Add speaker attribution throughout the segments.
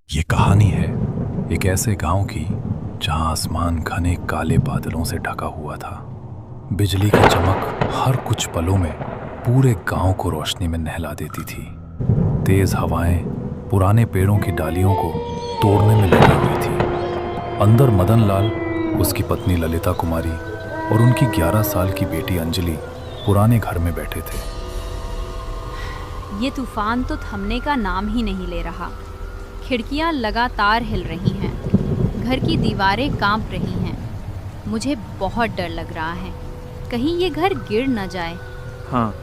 Speaker 1: ये कहानी है एक ऐसे गांव की जहां आसमान घने काले बादलों से ढका हुआ था। बिजली की चमक हर कुछ पलों में पूरे गांव को रोशनी में नहला देती थी। तेज हवाएं पुराने पेड़ों की डालियों को तोड़ने में लगी हुई थी। अंदर मदन लाल, उसकी पत्नी ललिता कुमारी और उनकी 11 साल की बेटी अंजलि पुराने घर में बैठे थे।
Speaker 2: ये तूफान तो थमने का नाम ही नहीं ले रहा। खिड़कियां लगातार हिल रही हैं, घर की दीवारें कांप रही हैं। मुझे बहुत डर लग रहा है, कहीं ये घर गिर न जाए।
Speaker 3: हाँ,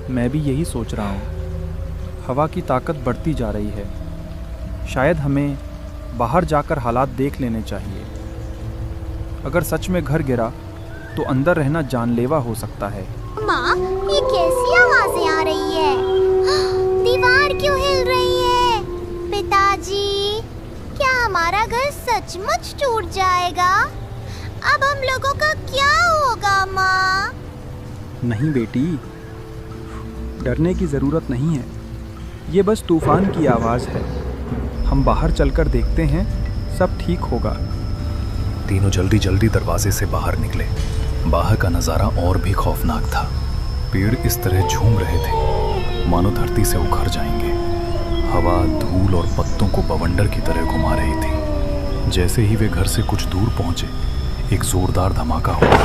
Speaker 3: मैं भी यही सोच रहा हूँ। हवा की ताकत बढ़ती जा रही है। शायद हमें बाहर जाकर हालात देख लेने चाहिए। अगर सच में घर गिरा तो अंदर रहना जानलेवा हो सकता है।
Speaker 4: माँ, ये कैसी आवाजें आ रही है? दीवार क्यों हिल रही है? पिताजी, क्या हमारा घर सचमुच टूट जाएगा? अब हम लोगों का क्या होगा माँ?
Speaker 3: नहीं बेटी, डरने की ज़रूरत नहीं है। ये बस तूफान की आवाज़ है। हम बाहर चलकर देखते हैं, सब ठीक होगा।
Speaker 1: तीनों जल्दी जल्दी दरवाजे से बाहर निकले। बाहर का नज़ारा और भी खौफनाक था। पेड़ इस तरह झूम रहे थे मानो धरती से उखड़ जाएंगे। हवा धूल और पत्तों को बवंडर की तरह घुमा रही थी। जैसे ही वे घर से कुछ दूर पहुंचे, एक जोरदार धमाका हुआ।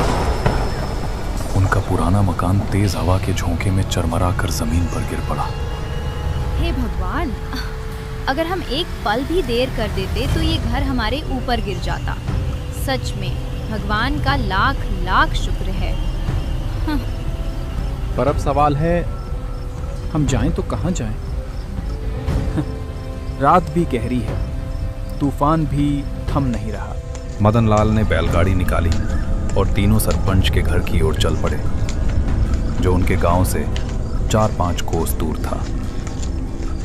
Speaker 1: उनका पुराना मकान तेज हवा के झोंके में चरमरा कर जमीन पर गिर पड़ा।
Speaker 2: हे भगवान, अगर हम एक पल भी देर कर देते तो ये घर हमारे ऊपर गिर जाता। सच में भगवान का लाख लाख शुक्र है।
Speaker 3: पर अब सवाल है, हम जाएं तो कहाँ जाएं? रात भी गहरी है, तूफान भी थम नहीं रहा।
Speaker 1: मदन लाल ने बैलगाड़ी निकाली और तीनों सरपंच के घर की ओर चल पड़े, जो उनके गांव से 4-5 कोस दूर था।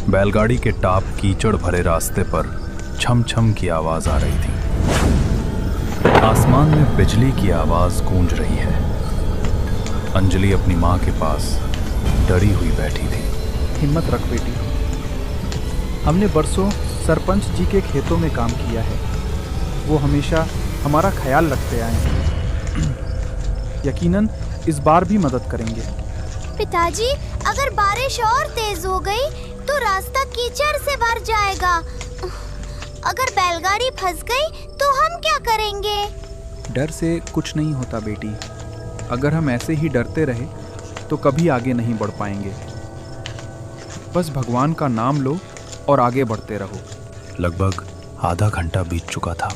Speaker 1: बैलगाड़ी के टाप कीचड़ भरे रास्ते पर छम छम की आवाज आ रही थी। आसमान में बिजली की आवाज गूंज रही है। अंजलि अपनी माँ के पास डरी हुई बैठी थी।
Speaker 3: हिम्मत रख बेटी, हमने बरसों सरपंच जी के खेतों में काम किया है। वो हमेशा हमारा ख्याल रखते आए हैं। यकीनन इस बार भी मदद करेंगे।
Speaker 4: पिताजी, अगर बारिश और तेज हो गई तो रास्ता कीचड़ से भर जाएगा। अगर बैलगाड़ी फंस गई तो हम क्या करेंगे?
Speaker 3: डर से कुछ नहीं होता बेटी। अगर हम ऐसे ही डरते रहे तो कभी आगे नहीं बढ़ पाएंगे। बस भगवान का नाम लो और आगे बढ़ते रहो।
Speaker 1: लगभग आधा घंटा बीत चुका था।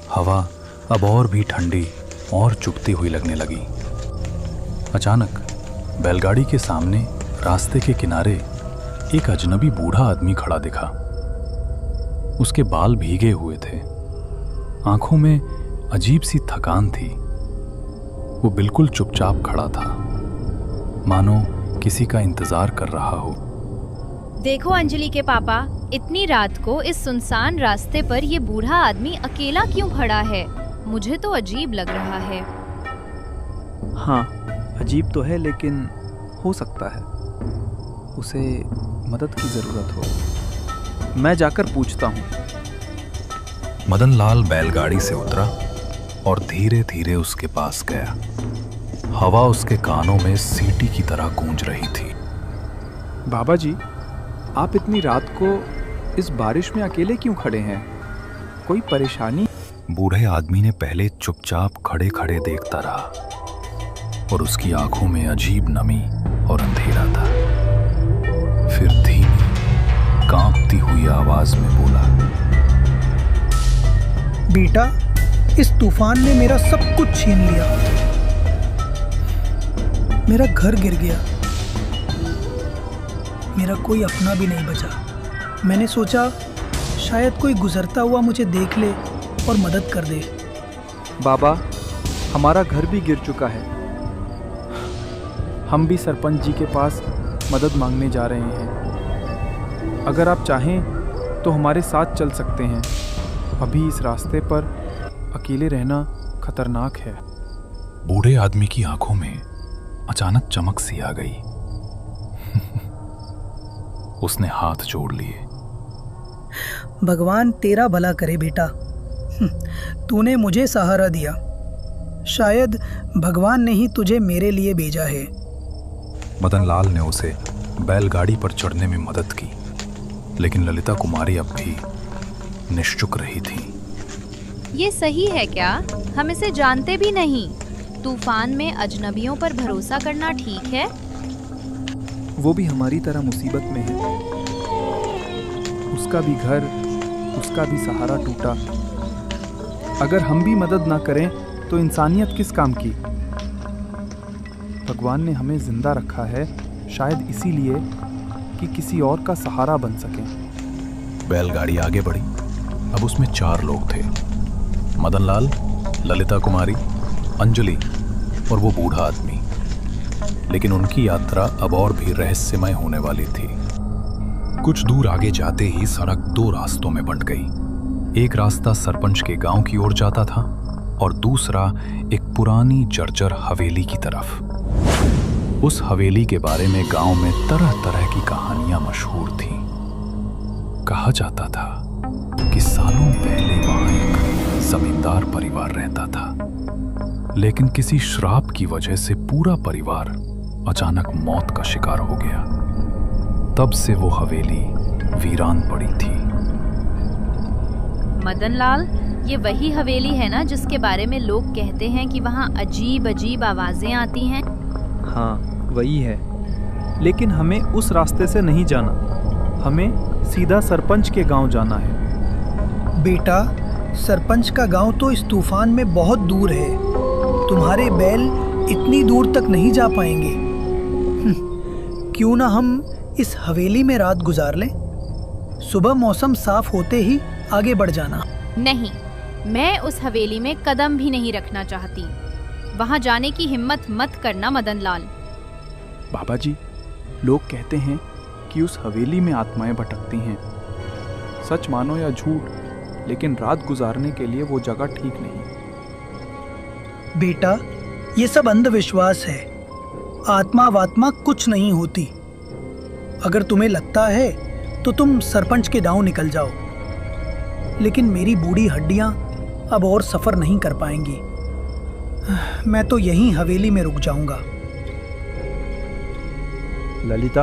Speaker 1: हवा अब और भी ठंडी और चुभती हुई लगने लगी। अचानक बैलगाड़ी के सामने रास्ते के किनारे एक अजनबी बूढ़ा आदमी खड़ा दिखा। उसके बाल भीगे हुए थे, आंखों में अजीब सी थकान थी। वो बिल्कुल चुपचाप खड़ा था, मानो किसी का इंतजार कर रहा हो।
Speaker 2: देखो अंजलि के पापा, इतनी रात को इस सुनसान रास्ते पर ये बूढ़ा आदमी अकेला क्यों खड़ा है? मुझे तो अजीब लग रहा है।
Speaker 3: हाँ, अजीब तो है, लेकिन हो सकता है उसे मदद की ज़रूरत हो। मैं जाकर पूछता हूँ।
Speaker 1: मदन लाल बैलगाड़ी से उतरा और धीरे धीरे उसके पास गया। हवा उसके कानों में सीटी की तरह गूंज रही थी।
Speaker 3: बाबा जी, आप इतनी रात को इस बारिश में अकेले क्यों खड़े हैं? कोई परेशानी?
Speaker 1: बूढ़े आदमी ने पहले चुपचाप खड़े खड़े देखता रहा और उसकी आंखों में अजीब नमी और अंधेरा था। फिर धीमी कांपती हुई आवाज में बोला,
Speaker 5: बेटा, इस तूफान ने मेरा सब कुछ छीन लिया। मेरा घर गिर गया, मेरा कोई अपना भी नहीं बचा। मैंने सोचा शायद कोई गुजरता हुआ मुझे देख ले और मदद कर दे।
Speaker 3: बाबा, हमारा घर भी गिर चुका है। हम भी सरपंच जी के पास मदद मांगने जा रहे हैं। अगर आप चाहें तो हमारे साथ चल सकते हैं। अभी इस रास्ते पर अकेले रहना खतरनाक है।
Speaker 1: बूढ़े आदमी की आंखों में अचानक चमक सी आ गई। उसने हाथ जोड़ लिए।
Speaker 5: भगवान तेरा भला करे बेटा। तूने मुझे सहारा दिया, शायद भगवान ने ही तुझे मेरे लिए भेजा है।
Speaker 1: मदनलाल ने उसे बैलगाड़ी पर चढ़ने में मदद की, लेकिन ललिता कुमारी अब भी निश्चुप रही थी।
Speaker 2: ये सही है क्या? हम इसे जानते भी नहीं। तूफान में अजनबियों पर भरोसा करना ठीक है?
Speaker 3: वो भी हमारी तरह मुसीबत में है। उसका भी घर, उसका भी सहारा टूटा। अगर हम भी मदद ना करें तो इंसानियत किस काम की? भगवान ने हमें जिंदा रखा है, शायद इसीलिए कि किसी और का सहारा बन सके।
Speaker 1: बैलगाड़ी आगे बढ़ी। अब उसमें 4 लोग थे, मदनलाल, ललिता कुमारी, अंजलि और वो बूढ़ा आदमी। लेकिन उनकी यात्रा अब और भी रहस्यमय होने वाली थी। कुछ दूर आगे जाते ही सड़क 2 रास्तों में बंट गई। एक रास्ता सरपंच के गांव की ओर जाता था और दूसरा एक पुरानी जर्जर हवेली की तरफ। उस हवेली के बारे में गांव में तरह तरह की कहानियां मशहूर थीं। कहा जाता था कि सालों पहले वहां एक जमींदार परिवार रहता था, लेकिन किसी श्राप की वजह से पूरा परिवार अचानक मौत का शिकार हो गया। तब से वो हवेली वीरान पड़ी थी।
Speaker 2: मदनलाल, ये वही हवेली है ना जिसके बारे में लोग कहते हैं कि वहाँ अजीब अजीब आवाजें आती हैं?
Speaker 3: हाँ, वही है। लेकिन हमें उस रास्ते से नहीं जाना। हमें सीधा सरपंच के गांव जाना है।
Speaker 5: बेटा, सरपंच का गांव तो इस तूफान में बहुत दूर है। तुम्हारे बैल इतनी दूर तक नहीं जा पाएंगे। क्यों ना हम इस हवेली में रात गुजार लें? सुबह मौसम साफ होते ही आगे बढ़ जाना।
Speaker 2: नहीं, मैं उस हवेली में कदम भी नहीं रखना चाहती। वहाँ जाने की हिम्मत मत करना मदनलाल।
Speaker 3: बाबा जी, लोग कहते हैं कि उस हवेली में आत्माएं भटकती हैं। सच मानो या झूठ, लेकिन रात गुजारने के लिए वो जगह ठीक नहीं।
Speaker 5: बेटा, ये सब अंधविश्वास है। आत्मा वात्मा कुछ नहीं होती। अगर तुम्हें लगता है तो तुम सरपंच के गांव निकल जाओ, लेकिन मेरी बूढ़ी हड्डियां अब और सफर नहीं कर पाएंगी। मैं तो यहीं हवेली में रुक जाऊंगा।
Speaker 3: ललिता,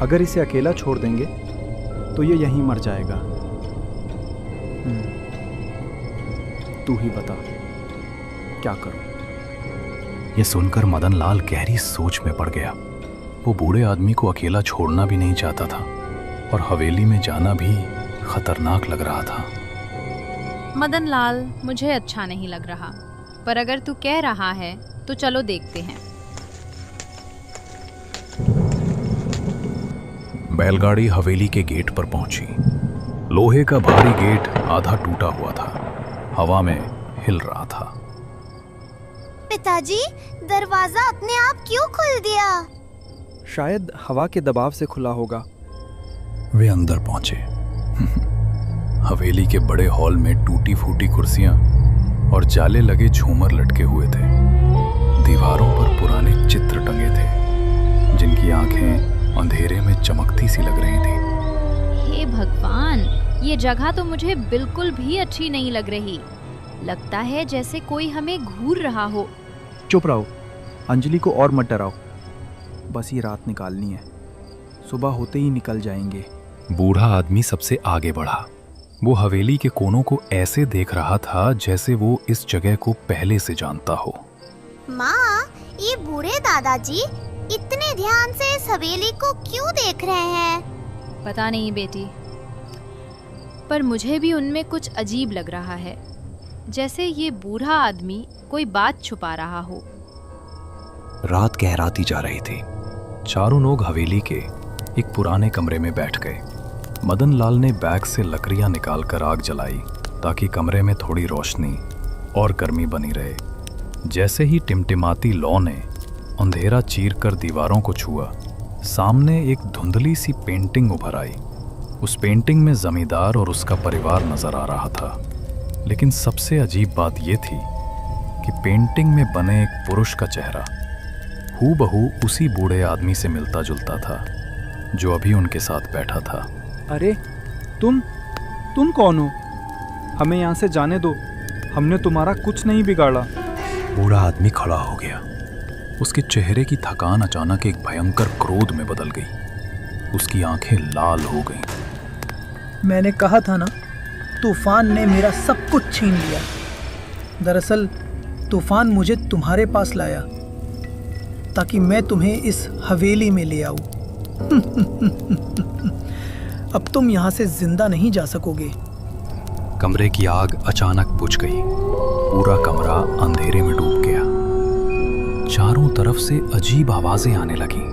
Speaker 3: अगर इसे अकेला छोड़ देंगे तो ये यहीं मर जाएगा। तू ही बता, क्या करूं?
Speaker 1: ये सुनकर मदनलाल गहरी सोच में पड़ गया। वो बूढ़े आदमी को अकेला छोड़ना भी नहीं चाहता था और हवेली में जाना भी खतरनाक लग रहा था।
Speaker 2: मदनलाल, मुझे अच्छा नहीं लग रहा, पर अगर तू कह रहा है तो चलो देखते हैं।
Speaker 1: बैलगाड़ी हवेली के गेट पर पहुंची। लोहे का भारी गेट आधा टूटा हुआ था, हवा में हिल रहा था।
Speaker 4: पिताजी, दरवाजा अपने आप क्यों खुल दिया?
Speaker 3: शायद हवा के दबाव से खुला होगा।
Speaker 1: वे अंदर पहुंचे। हवेली के बड़े हॉल में टूटी फूटी कुर्सियां और जाले लगे झूमर लटके हुए थे। दीवारों पर पुराने चित्र टंगे थे, जिनकी आंखें अंधेरे में चमकती सी लग रही थी।
Speaker 2: हे भगवान, ये जगह तो मुझे बिल्कुल भी अच्छी नहीं लग रही। लगता है जैसे कोई हमें घूर रहा हो।
Speaker 3: चुप रहो, अंजलि को और मत डराओ। बस ये रात निकालनी है, सुबह होते ही निकल जाएंगे।
Speaker 1: बूढ़ा आदमी सबसे आगे बढ़ा। वो हवेली के कोनों को ऐसे देख रहा था जैसे वो इस जगह को पहले से जानता हो।
Speaker 4: माँ, ये बूढ़े दादाजी इतने ध्यान से इस हवेली को क्यों देख रहे हैं?
Speaker 2: पता नहीं बेटी, पर मुझे भी उनमें कुछ अजीब लग रहा है, जैसे ये बूढ़ा आदमी कोई बात छुपा रहा हो।
Speaker 1: रात गहराती जा रही थी। चारों लोग हवेली के एक पुराने कमरे में बैठ गए। मदनलाल ने बैग से लकड़ियां निकालकर आग जलाई ताकि कमरे में थोड़ी रोशनी और गर्मी बनी रहे। जैसे ही टिमटिमाती लौ ने अंधेरा चीरकर दीवारों को छुआ, सामने एक धुंधली सी पेंटिंग उभर आई। उस पेंटिंग में जमींदार और उसका परिवार नजर आ रहा था, लेकिन सबसे अजीब बात यह थी कि पेंटिंग में बने एक पुरुष का चेहरा हूबहू उसी बूढ़े आदमी से मिलता जुलता था जो अभी उनके साथ बैठा था।
Speaker 3: अरे, तुम कौन हो? हमें यहाँ से जाने दो, हमने तुम्हारा कुछ नहीं बिगाड़ा।
Speaker 1: बूढ़ा आदमी खड़ा हो गया। उसके चेहरे की थकान अचानक एक भयंकर क्रोध में बदल गई। उसकी आंखें लाल हो गईं।
Speaker 5: मैंने कहा था ना, तूफान ने मेरा सब कुछ छीन लिया। दरअसल तूफान मुझे तुम्हारे पास लाया ताकि मैं तुम्हें इस हवेली में ले आऊं। अब तुम यहाँ से जिंदा नहीं जा सकोगे।
Speaker 1: कमरे की आग अचानक बुझ गई। पूरा कमरा अंधेरे में डूब गया। चारों तरफ से अजीब आवाजें आने लगी,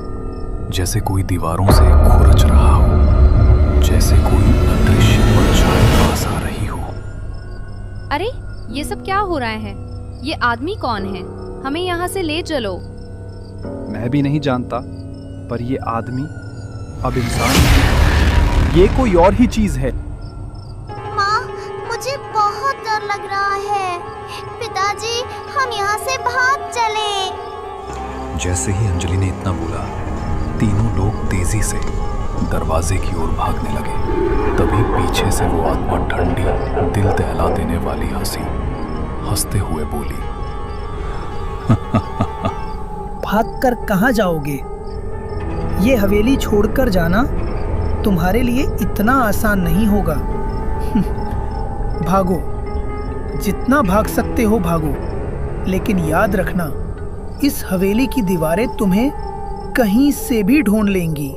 Speaker 1: जैसे कोई दीवारों से खुरच रहा हो, जैसे कोई अदृश्य परछाई पास आ रही हो।
Speaker 2: अरे ये सब क्या हो रहा है? ये आदमी कौन है? हमें यहाँ से ले चलो।
Speaker 3: मैं भी नहीं जानता, पर ये आदमी अब इंसान नहीं, ये कोई और ही चीज है।
Speaker 4: माँ, मुझे बहुत डर लग रहा है। पिताजी, हम यहाँ से भाग चले।
Speaker 1: जैसे ही अंजलि ने इतना बोला, तीनों लोग तेजी से दरवाजे की ओर भागने लगे। तभी पीछे से वो आत्मा ठंडी, दिल दहला देने वाली हंसी हंसते हुए बोली,
Speaker 5: भागकर कहाँ जाओगे? ये हवेली छोड़कर जाना तुम्हारे लिए इतना आसान नहीं होगा। भागो, जितना भाग सकते हो भागो, लेकिन याद रखना, इस हवेली की दीवारें तुम्हें कहीं से भी ढूंढ लेंगी।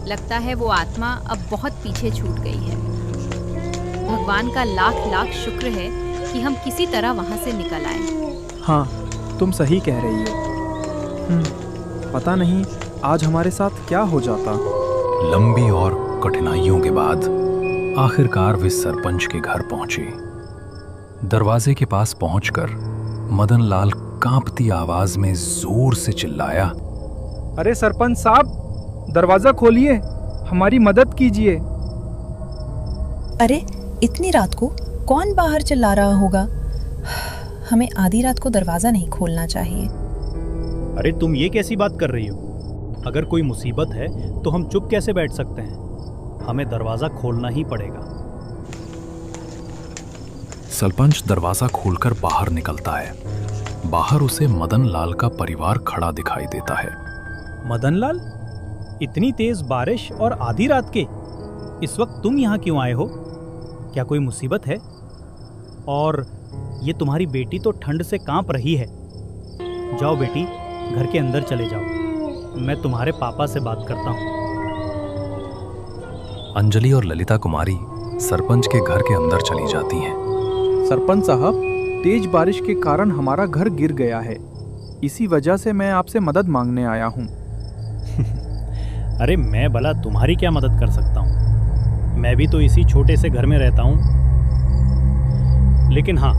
Speaker 2: लगता है वो आत्मा अब बहुत पीछे छूट गई है। भगवान का लाख लाख शुक्र है कि हम किसी तरह वहां से निकल आए।
Speaker 3: हाँ, तुम सही कह रही हो। पता नहीं आज हमारे साथ क्या हो जाता।
Speaker 1: लंबी और कठिनाइयों के बाद आखिरकार वे सरपंच के घर पहुंचे। दरवाजे के पास पहुंचकर मदन लाल कांपती आवाज में जोर से चिल्लाया,
Speaker 3: अरे सरपंच साहब, दरवाजा खोलिए, हमारी मदद कीजिए।
Speaker 6: अरे इतनी रात को कौन बाहर चिल्ला रहा होगा? हमें आधी रात को दरवाजा नहीं खोलना चाहिए।
Speaker 7: अरे तुम ये कैसी बात कर रही हो? अगर कोई मुसीबत है तो हम चुप कैसे बैठ सकते हैं? हमें दरवाजा खोलना ही पड़ेगा।
Speaker 1: सरपंच दरवाजा खोलकर बाहर निकलता है। बाहर उसे मदन लाल का परिवार खड़ा दिखाई देता है।
Speaker 7: मदन लाल, इतनी तेज बारिश और आधी रात के इस वक्त तुम यहाँ क्यों आए हो? क्या कोई मुसीबत है? और ये तुम्हारी बेटी तो ठंड से कांप रही है। जाओ बेटी, घर के अंदर चले जाओ, मैं तुम्हारे पापा से बात करता हूँ।
Speaker 1: अंजलि और ललिता कुमारी सरपंच के घर के अंदर चली जाती हैं।
Speaker 3: सरपंच साहब, तेज बारिश के कारण हमारा घर गिर गया है। इसी वजह से मैं आपसे मदद मांगने आया हूँ।
Speaker 7: अरे मैं भला तुम्हारी क्या मदद कर सकता हूँ? मैं भी तो इसी छोटे से घर में रहता हूँ। लेकिन हाँ,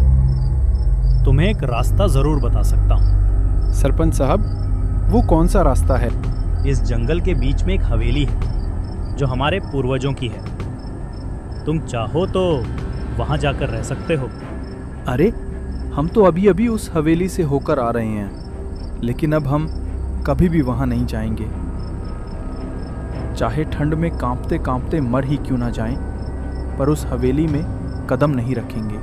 Speaker 7: तुम्हें एक रास्ता जरूर बता सकता हूँ।
Speaker 3: सरपंच साहब, वो कौन सा रास्ता है?
Speaker 7: इस जंगल के बीच में एक हवेली है जो हमारे पूर्वजों की है। तुम चाहो तो वहां जाकर रह सकते हो।
Speaker 3: अरे हम तो अभी अभी उस हवेली से होकर आ रहे हैं, लेकिन अब हम कभी भी वहां नहीं जाएंगे। चाहे ठंड में कांपते कांपते मर ही क्यों ना जाएं, पर उस हवेली में कदम नहीं रखेंगे।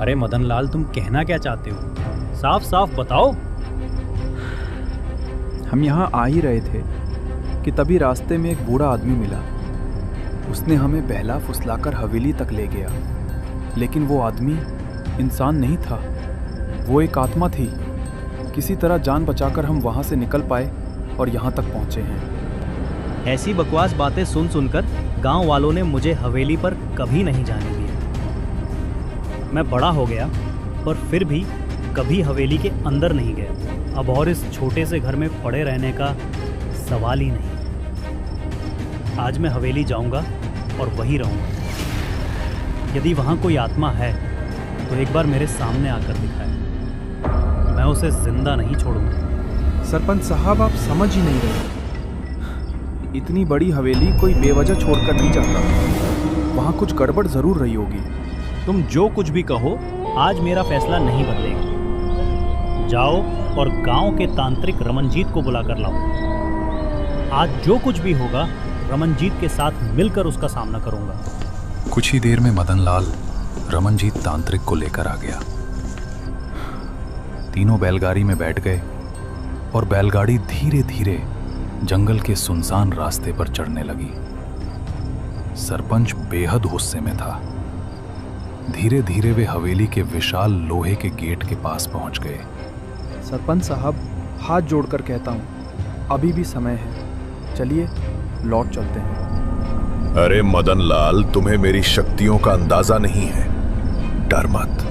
Speaker 7: अरे मदन लाल, तुम कहना क्या चाहते हो? साफ साफ बताओ।
Speaker 3: हम यहाँ आ ही रहे थे कि तभी रास्ते में एक बूढ़ा आदमी मिला। उसने हमें बहला फुसलाकर हवेली तक ले गया, लेकिन वो आदमी इंसान नहीं था, वो एक आत्मा थी। किसी तरह जान बचाकर हम वहाँ से निकल पाए और यहाँ तक पहुँचे हैं।
Speaker 7: ऐसी बकवास बातें सुन सुनकर गांव वालों ने मुझे हवेली पर कभी नहीं जाने दिया। मैं बड़ा हो गया पर फिर भी कभी हवेली के अंदर नहीं गया। अब और इस छोटे से घर में पड़े रहने का सवाल ही नहीं। आज मैं हवेली जाऊंगा और वहीं रहूंगा। यदि वहां कोई आत्मा है तो एक बार मेरे सामने आकर दिखाए। मैं उसे जिंदा नहीं छोड़ूंगा।
Speaker 3: सरपंच साहब, आप समझ ही नहीं रहे। इतनी बड़ी हवेली कोई बेवजह छोड़कर नहीं जाता। वहाँ कुछ गड़बड़ जरूर रही होगी।
Speaker 7: तुम जो कुछ भी कहो, आज मेरा फैसला नहीं बदलेगा। जाओ और गांव के तांत्रिक रमनजीत को बुला कर लाओ। आज जो कुछ भी होगा रमनजीत के साथ मिलकर उसका सामना करूंगा।
Speaker 1: कुछ ही देर में मदनलाल रमनजीत तांत्रिक को लेकर आ गया। तीनों बैलगाड़ी में बैठ गए और बैलगाड़ी धीरे धीरे जंगल के सुनसान रास्ते पर चढ़ने लगी। सरपंच बेहद गुस्से में था। धीरे धीरे वे हवेली के विशाल लोहे के गेट के पास पहुंच गए।
Speaker 3: सरपंच साहब, हाथ जोड़कर कहता हूँ, अभी भी समय है, चलिए लौट चलते हैं।
Speaker 8: अरे मदनलाल, तुम्हें मेरी शक्तियों का अंदाजा नहीं है। डर मत,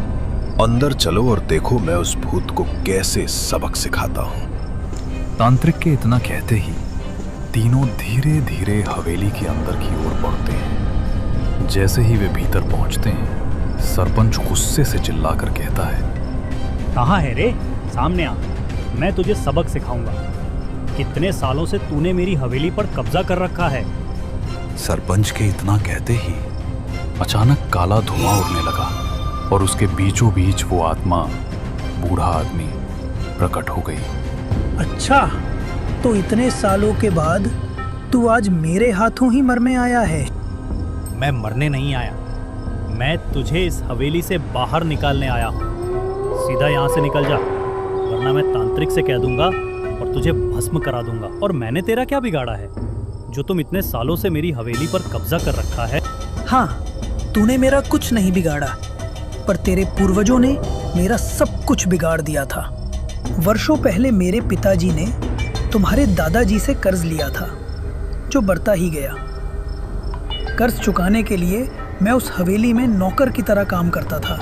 Speaker 8: अंदर चलो और देखो मैं उस भूत को कैसे सबक सिखाता हूँ।
Speaker 1: तांत्रिक के इतना कहते ही तीनों धीरे धीरे हवेली के अंदर की ओर बढ़ते हैं। जैसे ही वे भीतर पहुंचते हैं, सरपंच गुस्से से चिल्लाकर कहता है,
Speaker 7: कहाँ है रे? सामने आ, मैं तुझे सबक सिखाऊंगा। कितने सालों से तूने मेरी हवेली पर कब्जा कर रखा है।
Speaker 1: सरपंच के इतना कहते ही अचानक काला धुआं उड़ने लगा और उसके बीचों बीच वो आत्मा, बूढ़ा आदमी, प्रकट हो गई।
Speaker 5: अच्छा, तो इतने सालों के बाद तू आज मेरे हाथों ही मरने आया है?
Speaker 7: मैं मरने नहीं आया, मैं तुझे इस हवेली से बाहर निकालने आया हूँ। सीधा यहाँ से निकल जा, वरना मैं तांत्रिक से कह दूंगा और तुझे भस्म करा दूंगा। और मैंने तेरा क्या बिगाड़ा है जो तुम इतने सालों से मेरी हवेली पर कब्जा कर रखा है?
Speaker 5: हाँ, तूने मेरा कुछ नहीं बिगाड़ा, पर तेरे पूर्वजों ने मेरा सब कुछ बिगाड़ दिया था। वर्षों पहले मेरे पिताजी ने तुम्हारे दादाजी से कर्ज लिया था, जो बढ़ता ही गया। कर्ज चुकाने के लिए मैं उस हवेली में नौकर की तरह काम करता था।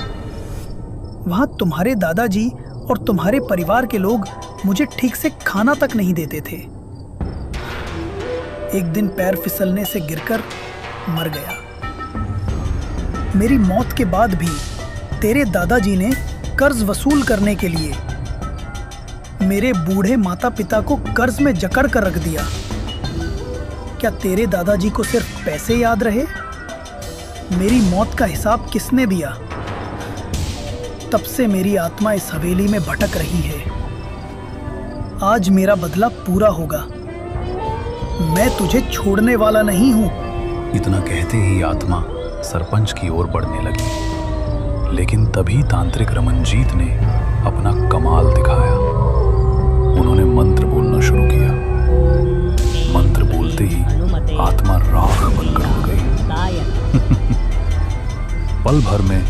Speaker 5: वहां तुम्हारे दादाजी और तुम्हारे परिवार के लोग मुझे ठीक से खाना तक नहीं देते थे। एक दिन पैर फिसलने से गिरकर मर गया। मेरी मौत के बाद भी तेरे दादाजी ने कर्ज वसूल करने के लिए मेरे बूढ़े माता पिता को कर्ज में जकड़ कर रख दिया। क्या तेरे दादाजी को सिर्फ पैसे याद रहे? मेरी मौत का हिसाब किसने दिया? तब से मेरी आत्मा इस हवेली में भटक रही है। आज मेरा बदला पूरा होगा। मैं तुझे छोड़ने वाला नहीं हूं।
Speaker 1: इतना कहते ही आत्मा सरपंच की ओर बढ़ने लगी, लेकिन तभी तांत्रिक रमनजीत ने अपना कमाल दिखाया। उन्होंने मंत्र बोलना शुरू किया। मंत्र बोलते ही आत्मा राख बनकर उड़ गई। पल भर में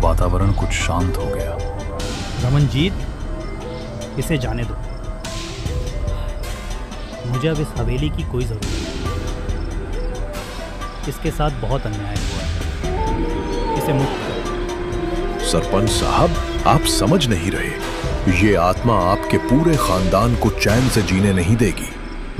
Speaker 1: वातावरण कुछ शांत हो गया।
Speaker 7: रमनजीत, इसे जाने दो। मुझे अब इस हवेली की कोई जरूरत नहीं। इसके साथ बहुत अन्याय हुआ है। इसे मुक्त करो।
Speaker 8: सरपंच साहब, आप समझ नहीं रहे। ये आत्मा आपके पूरे खानदान को चैन से जीने नहीं देगी।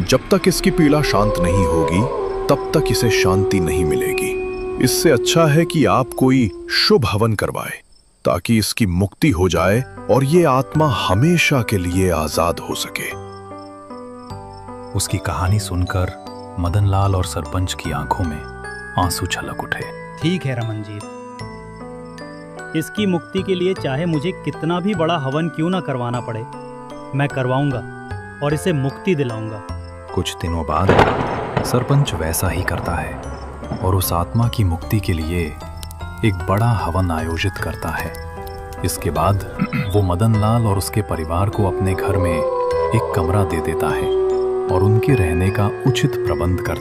Speaker 8: जब तक इसकी पीड़ा शांत नहीं होगी, तब तक इसे शांति नहीं मिलेगी। इससे अच्छा है कि आप कोई शुभ हवन करवाएं, ताकि इसकी मुक्ति हो जाए और ये आत्मा हमेशा के लिए आजाद हो सके।
Speaker 1: उसकी कहानी सुनकर मदनलाल और सरपंच की आंखों में आंसू छलक उठे।
Speaker 7: ठीक है रमनजीत, इसकी मुक्ति के लिए चाहे मुझे कितना भी बड़ा हवन क्यों ना करवाना पड़े, मैं करवाऊंगा और इसे मुक्ति दिलाऊंगा।
Speaker 1: कुछ दिनों बाद सरपंच वैसा ही करता है और उस आत्मा की मुक्ति के लिए एक बड़ा हवन आयोजित करता है। इसके बाद वो मदनलाल और उसके परिवार को अपने घर में एक कमरा दे देता है और उनके रहने का उचित प्रबंध करता है।